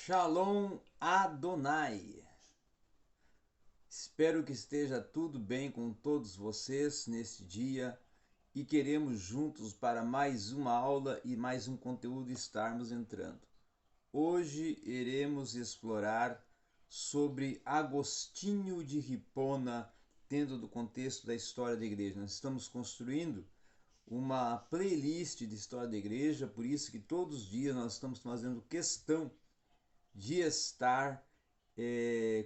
Shalom Adonai. Espero que esteja tudo bem com todos vocês neste dia e queremos juntos para mais uma aula e mais um conteúdo estarmos entrando. Hoje iremos explorar sobre Agostinho de Hipona dentro do contexto da história da igreja. Nós estamos construindo uma playlist de história da igreja, por isso que todos os dias nós estamos fazendo questão de estar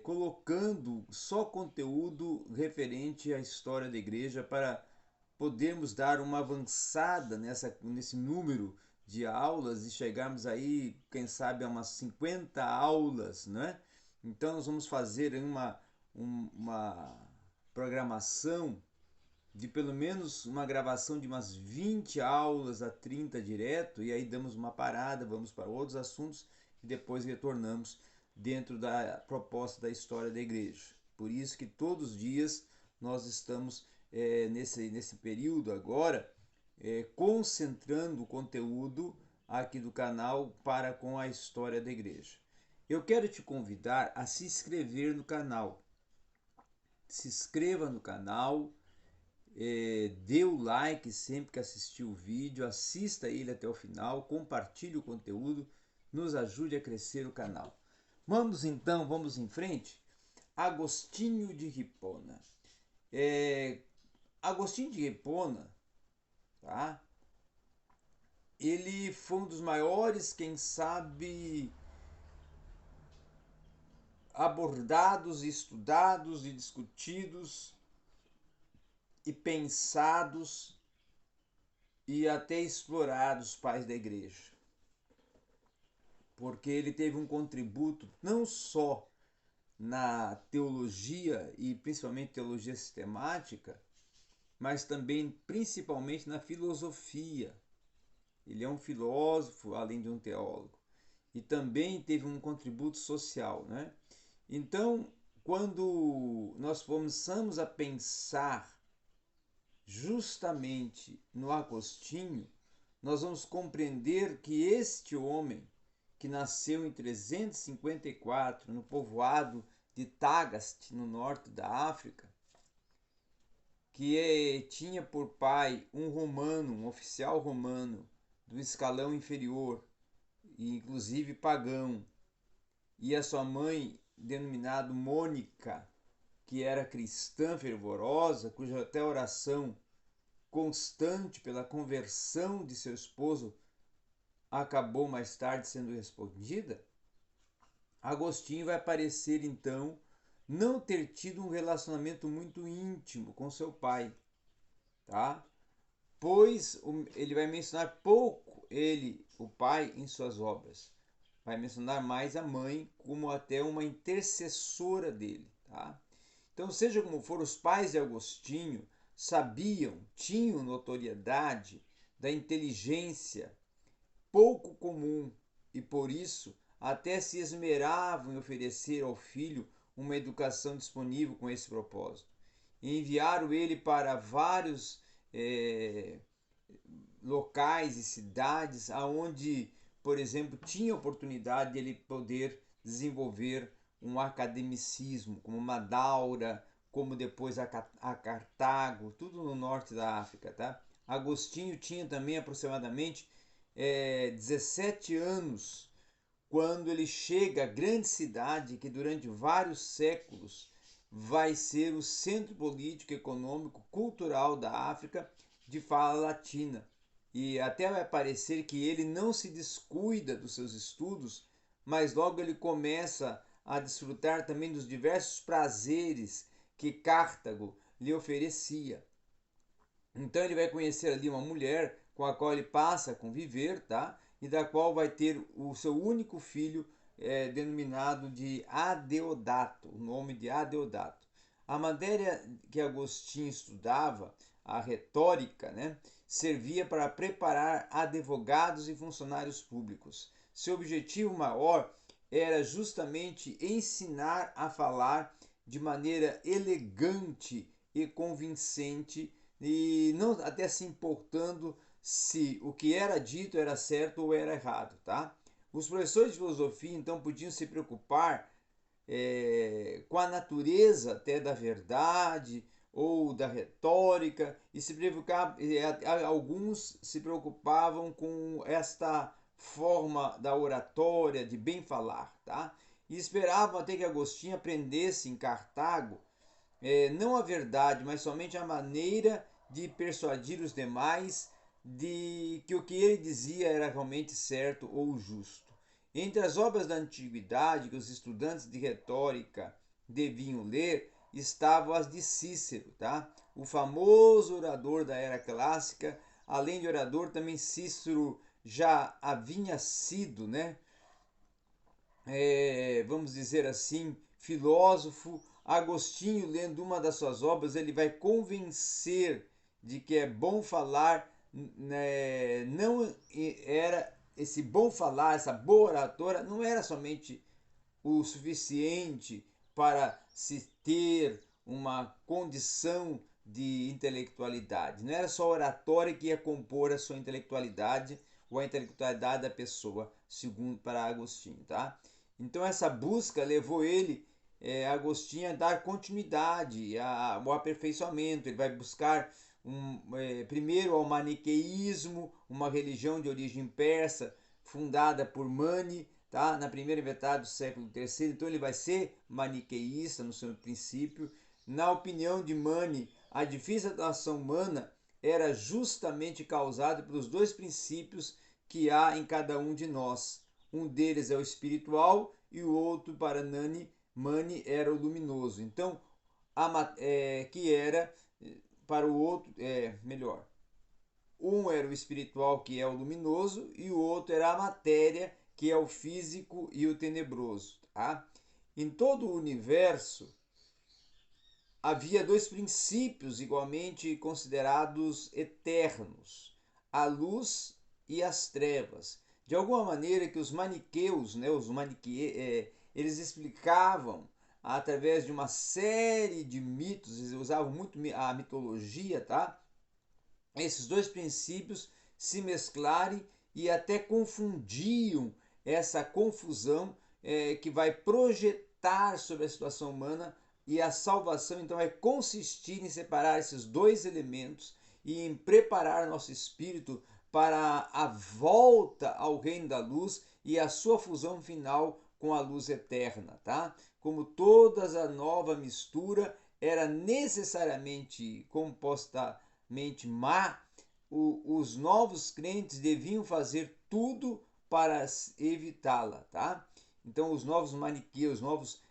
colocando só conteúdo referente à história da igreja para podermos dar uma avançada nesse número de aulas e chegarmos aí, quem sabe, a umas 50 aulas, né? Então nós vamos fazer uma programação de pelo menos uma gravação de umas 20 aulas a 30 direto, e aí damos uma parada, vamos para outros assuntos e depois retornamos dentro da proposta da história da igreja. Por isso que todos os dias nós estamos nesse período agora concentrando o conteúdo aqui do canal para com a história da igreja. Eu quero te convidar a se inscrever no canal. Se inscreva no canal, dê o like sempre que assistir o vídeo, assista ele até o final, compartilhe o conteúdo, nos ajude a crescer o canal. Vamos em frente. Agostinho de Hipona. Agostinho de Hipona, tá? Ele foi um dos maiores, quem sabe, abordados, estudados e discutidos e pensados e até explorados pais da igreja. Porque ele teve um contributo não só na teologia e principalmente teologia sistemática, mas também principalmente na filosofia. Ele é um filósofo, além de um teólogo. E também teve um contributo social, né? Então, quando nós começamos a pensar justamente no Agostinho, nós vamos compreender que este homem, que nasceu em 354 no povoado de Tagaste, no norte da África, que tinha por pai um romano, um oficial romano do escalão inferior, e inclusive pagão, e a sua mãe, denominada Mônica, que era cristã fervorosa, cuja até oração constante pela conversão de seu esposo acabou mais tarde sendo respondida, Agostinho vai parecer então não ter tido um relacionamento muito íntimo com seu pai, tá? Pois ele vai mencionar pouco o pai, em suas obras. Vai mencionar mais a mãe como até uma intercessora dele, tá? Então, seja como for, os pais de Agostinho sabiam, tinham notoriedade da inteligência pouco comum e por isso até se esmeravam em oferecer ao filho uma educação disponível com esse propósito. Enviaram ele para vários locais e cidades aonde, por exemplo, tinha oportunidade de ele poder desenvolver um academicismo, como Madaura, como depois a Cartago, tudo no norte da África, tá? Agostinho tinha também aproximadamente 17 anos quando ele chega à grande cidade que durante vários séculos vai ser o centro político, econômico, cultural da África de fala latina. E até vai parecer que ele não se descuida dos seus estudos, mas logo ele começa a desfrutar também dos diversos prazeres que Cartago lhe oferecia. Então ele vai conhecer ali uma mulher com a qual ele passa a conviver, tá? E da qual vai ter o seu único filho, denominado de Adeodato, o nome de Adeodato. A matéria que Agostinho estudava, a retórica, né, servia para preparar advogados e funcionários públicos. Seu objetivo maior era justamente ensinar a falar de maneira elegante e convincente, e não até se importando se o que era dito era certo ou era errado, tá? Os professores de filosofia então podiam se preocupar com a natureza até da verdade ou da retórica, e se preocupar, alguns se preocupavam com esta forma da oratória, de bem falar, tá? E esperavam até que Agostinho aprendesse em Cartago não a verdade, mas somente a maneira de persuadir os demais de que o que ele dizia era realmente certo ou justo. Entre as obras da antiguidade que os estudantes de retórica deviam ler estavam as de Cícero, tá? O famoso orador da era clássica. Além de orador, também Cícero já havia sido, né, vamos dizer assim, filósofo. Agostinho, lendo uma das suas obras, ele vai convencer de que é bom falar, né, não era esse bom falar, essa boa oratória, não era somente o suficiente para se ter uma condição de intelectualidade. Não era só a oratória que ia compor a sua intelectualidade ou a intelectualidade da pessoa, segundo para Agostinho, tá? Então essa busca levou ele, Agostinho, a dar continuidade ao aperfeiçoamento. Ele vai buscar primeiro ao maniqueísmo, uma religião de origem persa, fundada por Mani, tá? Na primeira metade do século III. Então ele vai ser maniqueísta no seu princípio. Na opinião de Mani, a difícil atuação humana era justamente causada pelos dois princípios que há em cada um de nós. Um deles é o espiritual e o outro, para Mani, era o luminoso. Então, que era para o outro, melhor, um era o espiritual, que é o luminoso, e o outro era a matéria, que é o físico e o tenebroso. Tá? Em todo o universo havia dois princípios igualmente considerados eternos: a luz e as trevas. De alguma maneira que os maniqueus, né, eles explicavam através de uma série de mitos, eles usavam muito a mitologia, tá? Esses dois princípios se mesclarem e até confundiam essa confusão que vai projetar sobre a situação humana, e a salvação então vai consistir em separar esses dois elementos e em preparar nosso espírito para a volta ao reino da luz e a sua fusão final com a luz eterna, tá? Como toda a nova mistura era necessariamente compostamente má, os novos crentes deviam fazer tudo para evitá-la, tá? Então os novos maniqueus, os novos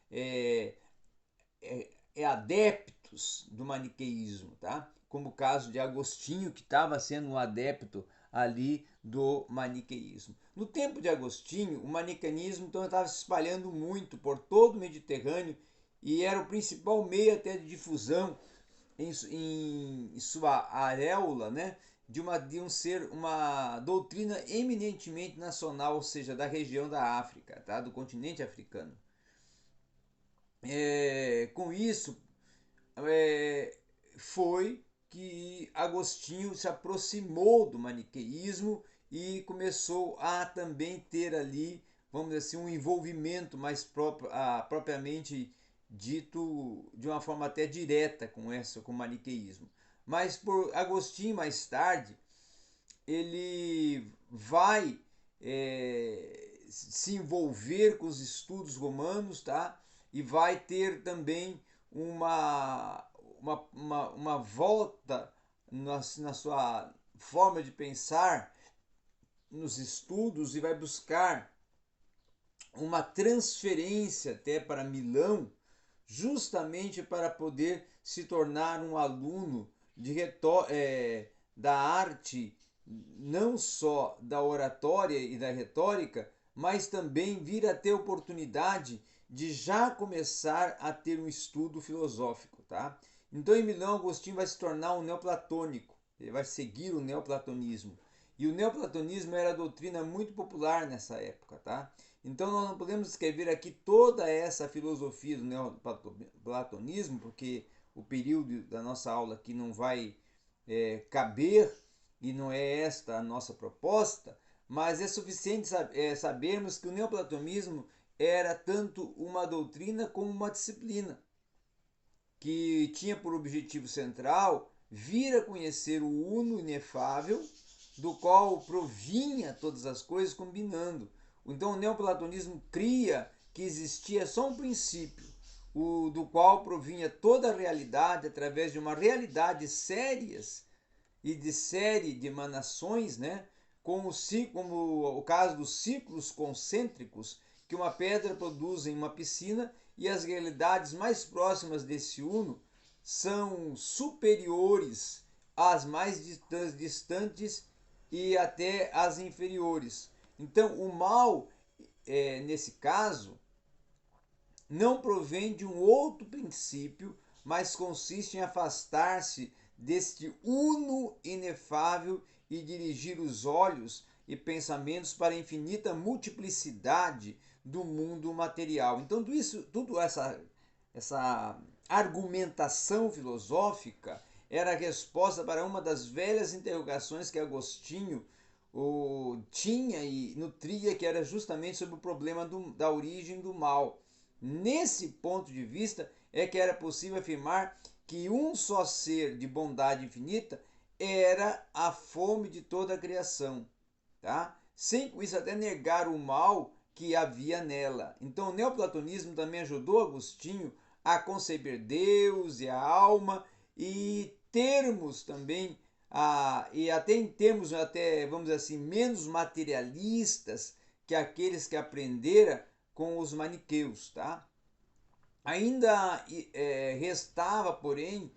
adeptos do maniqueísmo, tá? Como o caso de Agostinho, que estava sendo um adepto ali do maniqueísmo. No tempo de Agostinho, o maniqueísmo então estava se espalhando muito por todo o Mediterrâneo e era o principal meio até de difusão em sua areola, né, de uma doutrina eminentemente nacional, ou seja, da região da África, tá, do continente africano. Com isso, é, foi que Agostinho se aproximou do maniqueísmo e começou a também ter ali, vamos dizer assim, um envolvimento mais propriamente dito, de uma forma até direta com o maniqueísmo. Mas por Agostinho, mais tarde, ele vai se envolver com os estudos romanos, tá? E vai ter também uma, uma volta na sua forma de pensar nos estudos, e vai buscar uma transferência até para Milão, justamente para poder se tornar um aluno da arte, não só da oratória e da retórica, mas também vir a ter oportunidade de já começar a ter um estudo filosófico, tá? Então em Milão, Agostinho vai se tornar um neoplatônico, ele vai seguir o neoplatonismo. E o neoplatonismo era a doutrina muito popular nessa época, tá? Então nós não podemos escrever aqui toda essa filosofia do neoplatonismo, porque o período da nossa aula aqui não vai caber, e não é esta a nossa proposta, mas é suficiente sabermos que o neoplatonismo era tanto uma doutrina como uma disciplina, que tinha por objetivo central vir a conhecer o uno inefável, do qual provinha todas as coisas combinando. Então o neoplatonismo cria que existia só um princípio, do qual provinha toda a realidade através de uma realidade sérias e de série de emanações, né? Como o caso dos ciclos concêntricos que uma pedra produz em uma piscina, e as realidades mais próximas desse uno são superiores às mais distantes e até às inferiores. Então, o mal, nesse caso, não provém de um outro princípio, mas consiste em afastar-se deste uno inefável e dirigir os olhos e pensamentos para a infinita multiplicidade do mundo material. Então, tudo essa argumentação filosófica era a resposta para uma das velhas interrogações que Agostinho tinha e nutria, que era justamente sobre o problema da origem do mal. Nesse ponto de vista é que era possível afirmar que um só ser de bondade infinita era a fome de toda a criação, tá? Sem com isso até negar o mal que havia nela. Então o neoplatonismo também ajudou Agostinho a conceber Deus e a alma, e termos também e até em termos, até vamos dizer assim, menos materialistas que aqueles que aprendera com os maniqueus, tá? Ainda restava, porém,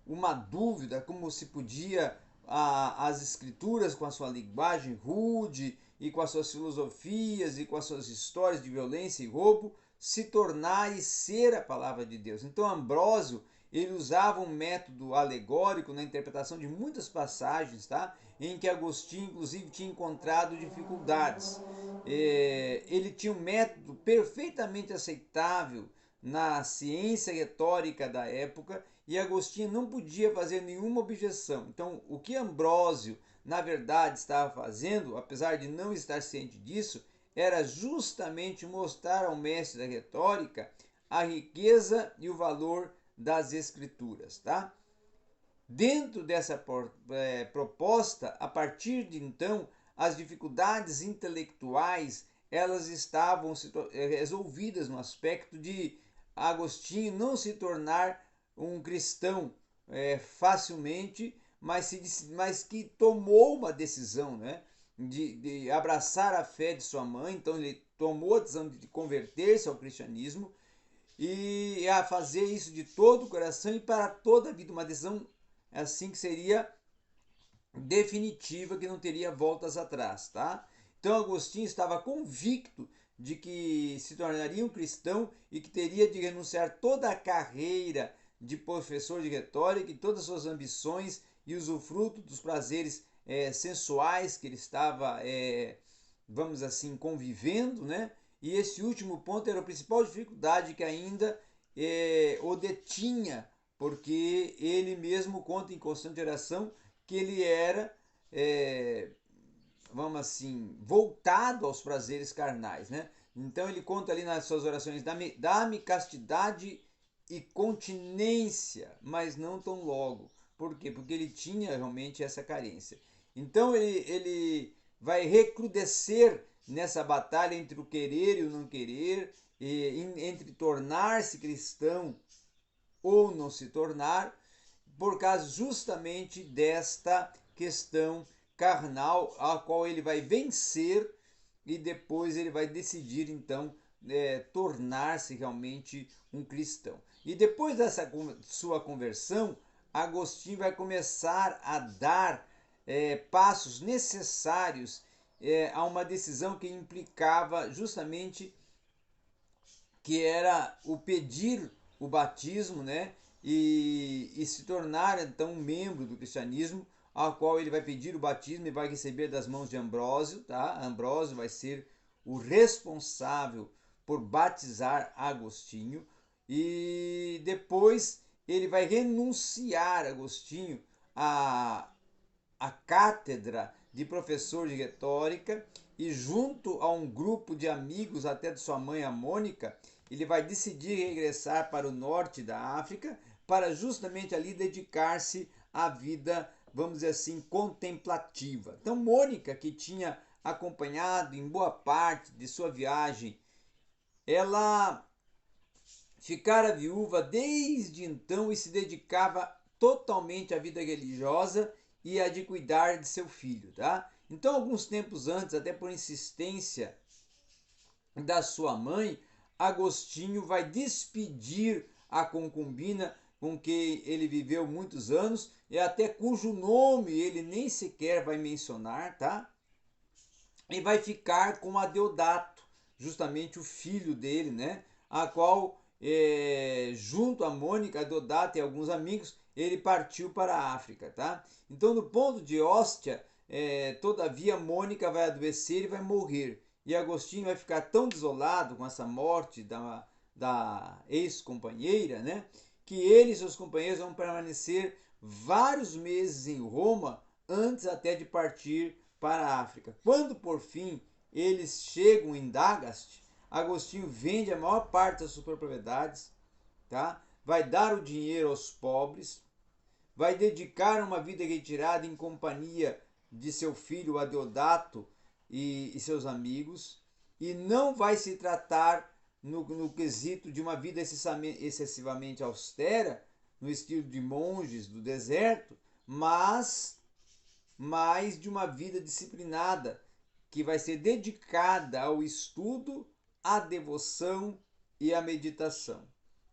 uma dúvida como se podia as escrituras, com a sua linguagem rude e com as suas filosofias e com as suas histórias de violência e roubo, se tornar e ser a palavra de Deus. Então Ambrósio, ele usava um método alegórico na interpretação de muitas passagens, tá? Em que Agostinho, inclusive, tinha encontrado dificuldades. Ele tinha um método perfeitamente aceitável na ciência retórica da época, e Agostinho não podia fazer nenhuma objeção. Então, o que Ambrósio, na verdade, estava fazendo, apesar de não estar ciente disso, era justamente mostrar ao mestre da retórica a riqueza e o valor das escrituras, tá? Dentro dessa proposta, a partir de então, as dificuldades intelectuais elas estavam resolvidas no aspecto de Agostinho não se tornar um cristão facilmente, mas que tomou uma decisão, né, de abraçar a fé de sua mãe. Então ele tomou a decisão de converter-se ao cristianismo e a fazer isso de todo o coração e para toda a vida, uma decisão assim que seria definitiva, que não teria voltas atrás, tá? Então Agostinho estava convicto de que se tornaria um cristão e que teria de renunciar toda a carreira de professor de retórica e todas as suas ambições e usufruto dos prazeres sensuais que ele estava, vamos assim, convivendo, né? E esse último ponto era a principal dificuldade que ainda o detinha, porque ele mesmo conta em constante oração que ele era, vamos assim, voltado aos prazeres carnais, né? Então ele conta ali nas suas orações: dá-me castidade e continência, mas não tão logo. Por quê? Porque ele tinha realmente essa carência. Então ele vai recrudescer nessa batalha entre o querer e o não querer, entre tornar-se cristão ou não se tornar, por causa justamente desta questão carnal, a qual ele vai vencer, e depois ele vai decidir então tornar-se realmente um cristão. E depois dessa sua conversão, Agostinho vai começar a dar passos necessários a uma decisão que implicava justamente, que era o pedir o batismo, né? E se tornar então um membro do cristianismo, ao qual ele vai pedir o batismo e vai receber das mãos de Ambrósio, tá? Ambrósio vai ser o responsável por batizar Agostinho, e depois ele vai renunciar, Agostinho, a cátedra de professor de retórica, e junto a um grupo de amigos, até de sua mãe, a Mônica, ele vai decidir regressar para o norte da África para justamente ali dedicar-se à vida, vamos dizer assim, contemplativa. Então, Mônica, que tinha acompanhado em boa parte de sua viagem, ela ficara viúva desde então e se dedicava totalmente à vida religiosa e a de cuidar de seu filho, tá? Então, alguns tempos antes, até por insistência da sua mãe, Agostinho vai despedir a concubina com que ele viveu muitos anos e até cujo nome ele nem sequer vai mencionar, tá? E vai ficar com Adeodato, justamente o filho dele, né? A qual, junto a Mônica, Adeodato e alguns amigos, ele partiu para a África, tá? Então, no ponto de Ostia, todavia, Mônica vai adoecer e vai morrer. E Agostinho vai ficar tão desolado com essa morte da ex-companheira, né? Que ele e seus companheiros vão permanecer vários meses em Roma antes até de partir para a África. Quando por fim eles chegam em Dagast, Agostinho vende a maior parte das suas propriedades, tá? Vai dar o dinheiro aos pobres, vai dedicar uma vida retirada em companhia de seu filho Adeodato e seus amigos, e não vai se tratar no quesito de uma vida excessivamente austera, no estilo de monges do deserto, mas mais de uma vida disciplinada, que vai ser dedicada ao estudo, à devoção e à meditação.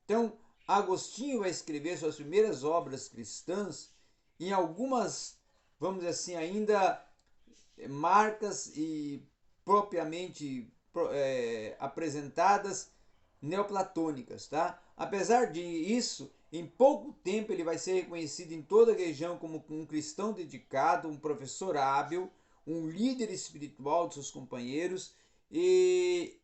Então, Agostinho vai escrever suas primeiras obras cristãs em algumas, vamos dizer assim, ainda marcas e propriamente apresentadas neoplatônicas, tá? Apesar de isso, em pouco tempo ele vai ser reconhecido em toda a região como um cristão dedicado, um professor hábil, um líder espiritual de seus companheiros e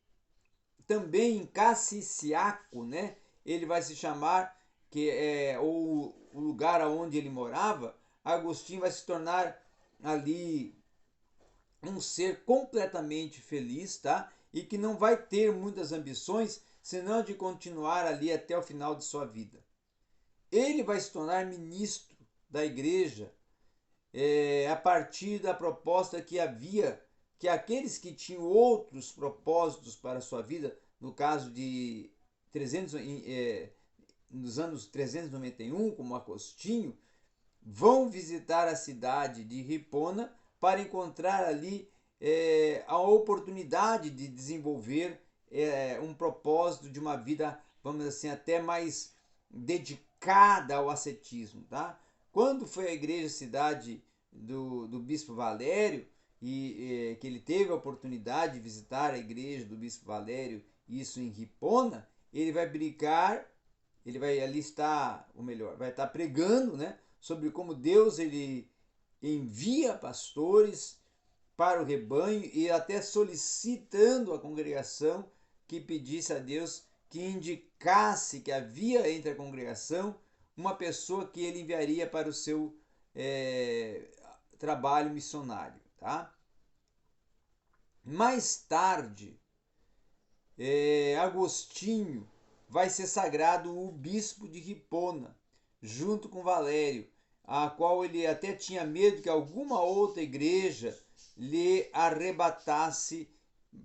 também em Cassisiaco, né? Ele vai se chamar, que é o lugar onde ele morava, Agostinho vai se tornar ali um ser completamente feliz, tá? E que não vai ter muitas ambições, senão de continuar ali até o final de sua vida. Ele vai se tornar ministro da igreja a partir da proposta que havia que aqueles que tinham outros propósitos para a sua vida, no caso de 300, nos anos 391, como Agostinho, vão visitar a cidade de Hipona para encontrar ali a oportunidade de desenvolver um propósito de uma vida, vamos dizer assim, até mais dedicada ao ascetismo. Tá? Quando foi a igreja cidade do bispo Valério, e que ele teve a oportunidade de visitar a igreja do bispo Valério, isso em Hipona, ele vai brigar, ele vai ali estar, ou melhor, vai estar pregando, né, sobre como Deus ele envia pastores para o rebanho e até solicitando à congregação que pedisse a Deus que indicasse que havia entre a congregação uma pessoa que ele enviaria para o seu trabalho missionário, tá? Mais tarde, Agostinho vai ser sagrado o bispo de Hipona, junto com Valério, a qual ele até tinha medo que alguma outra igreja lhe arrebatasse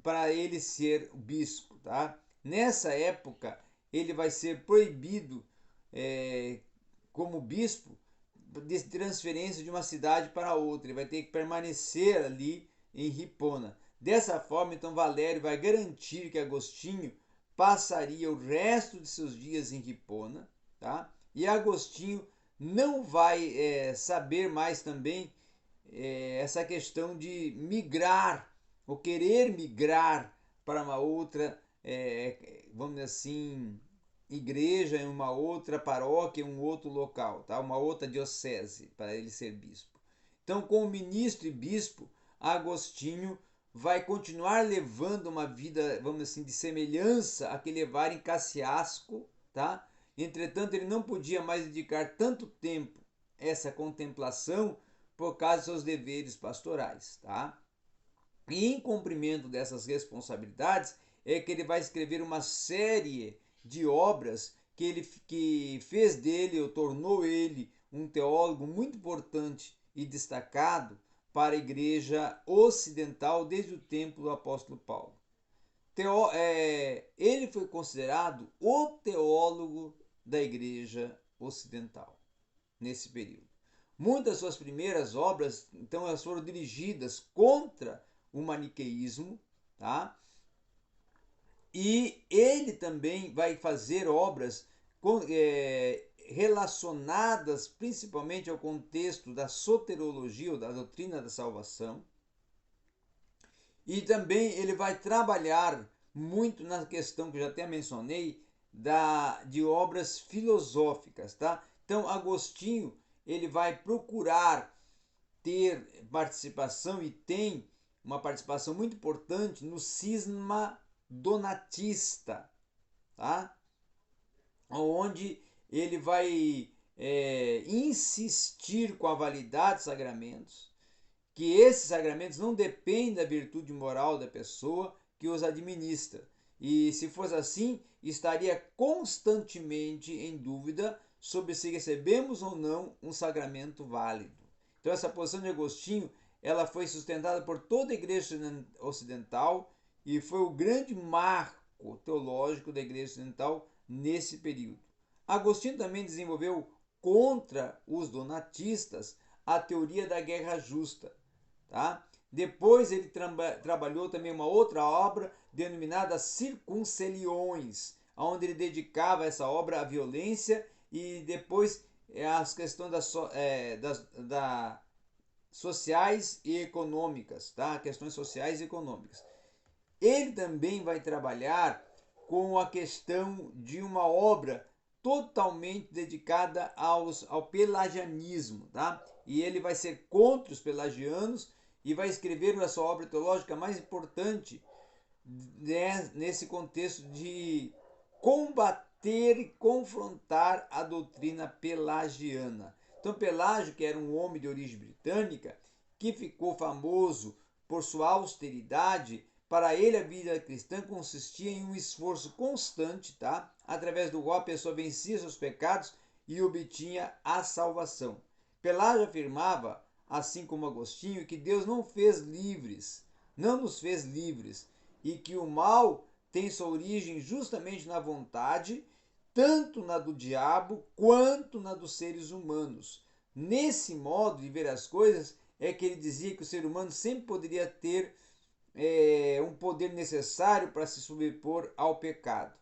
para ele ser bispo, tá? Nessa época, ele vai ser proibido como bispo de transferência de uma cidade para outra. Ele vai ter que permanecer ali em Hipona. Dessa forma, então, Valério vai garantir que Agostinho passaria o resto de seus dias em Hipona, tá? E Agostinho não vai saber mais também essa questão de migrar, ou querer migrar para uma outra, vamos dizer assim, igreja, em uma outra paróquia, em um outro local, tá? Uma outra diocese, para ele ser bispo. Então, como ministro e bispo, Agostinho vai continuar levando uma vida, vamos dizer assim, de semelhança a que levara em Cassiasco, tá? Entretanto, ele não podia mais dedicar tanto tempo a essa contemplação por causa dos seus deveres pastorais, tá? E em cumprimento dessas responsabilidades é que ele vai escrever uma série de obras que fez dele, ou tornou ele, um teólogo muito importante e destacado para a igreja ocidental desde o tempo do apóstolo Paulo. Ele foi considerado o teólogo da igreja ocidental nesse período. Muitas das suas primeiras obras, então, elas foram dirigidas contra o maniqueísmo, tá? E ele também vai fazer obras relacionadas principalmente ao contexto da soteriologia, ou da doutrina da salvação. E também ele vai trabalhar muito na questão que eu já até mencionei, de obras filosóficas, tá? Então, Agostinho, ele vai procurar ter participação, e tem uma participação muito importante no cisma donatista, tá? Onde ele vai insistir com a validade dos sacramentos, que esses sacramentos não dependem da virtude moral da pessoa que os administra. E se fosse assim, estaria constantemente em dúvida sobre se recebemos ou não um sacramento válido. Então essa posição de Agostinho, ela foi sustentada por toda a igreja ocidental e foi o grande marco teológico da igreja ocidental nesse período. Agostinho também desenvolveu contra os donatistas a teoria da guerra justa. Tá? Depois ele trabalhou também uma outra obra denominada Circunceliões, onde ele dedicava essa obra à violência e depois às questões sociais e econômicas, tá? Questões sociais e econômicas. Ele também vai trabalhar com a questão de uma obra totalmente dedicada ao pelagianismo, tá? E ele vai ser contra os pelagianos e vai escrever a sua obra teológica mais importante nesse contexto de combater e confrontar a doutrina pelagiana. Então, Pelágio, que era um homem de origem britânica, que ficou famoso por sua austeridade, para ele a vida cristã consistia em um esforço constante, tá? Através do qual a pessoa vencia seus pecados e obtinha a salvação. Pelágio afirmava, assim como Agostinho, que Deus não nos fez livres, e que o mal tem sua origem justamente na vontade, tanto na do diabo quanto na dos seres humanos. Nesse modo de ver as coisas é que ele dizia que o ser humano sempre poderia ter um poder necessário para se sobrepor ao pecado.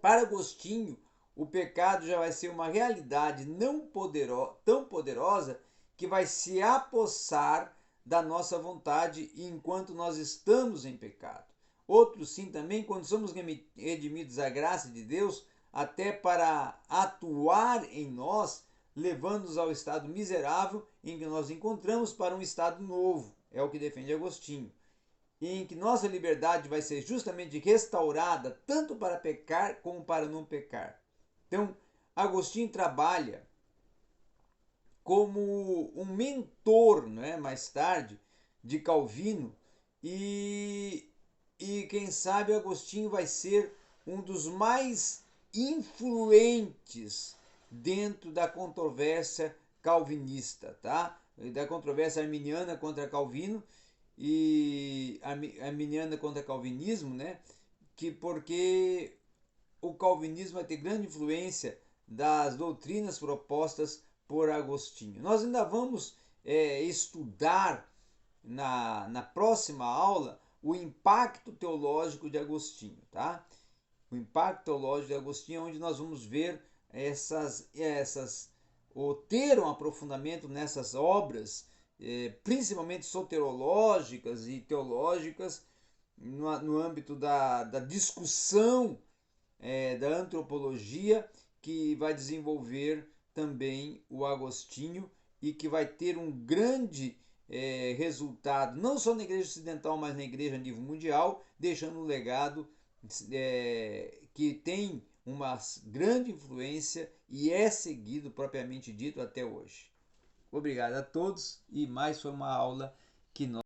Para Agostinho, o pecado já vai ser uma realidade tão poderosa que vai se apossar da nossa vontade enquanto nós estamos em pecado. Outros sim também, quando somos redimidos à graça de Deus, até para atuar em nós, levando-nos ao estado miserável em que nós encontramos para um estado novo. É o que defende Agostinho. Em que nossa liberdade vai ser justamente restaurada tanto para pecar como para não pecar. Então, Agostinho trabalha como um mentor, né, mais tarde, de Calvino, e, quem sabe Agostinho vai ser um dos mais influentes dentro da controvérsia calvinista, tá? Da controvérsia arminiana contra Calvino e arminiana contra calvinismo, né? Porque o calvinismo vai ter grande influência das doutrinas propostas por Agostinho. Nós ainda vamos estudar na próxima aula o impacto teológico de Agostinho, tá? O impacto teológico de Agostinho, onde nós vamos ver ou ter um aprofundamento nessas obras, principalmente soterológicas e teológicas, no âmbito da discussão da antropologia, que vai desenvolver também o Agostinho e que vai ter um grande resultado, não só na igreja ocidental, mas na igreja a nível mundial, deixando um legado que tem uma grande influência e é seguido propriamente dito até hoje. Obrigado a todos e mais foi uma aula que nós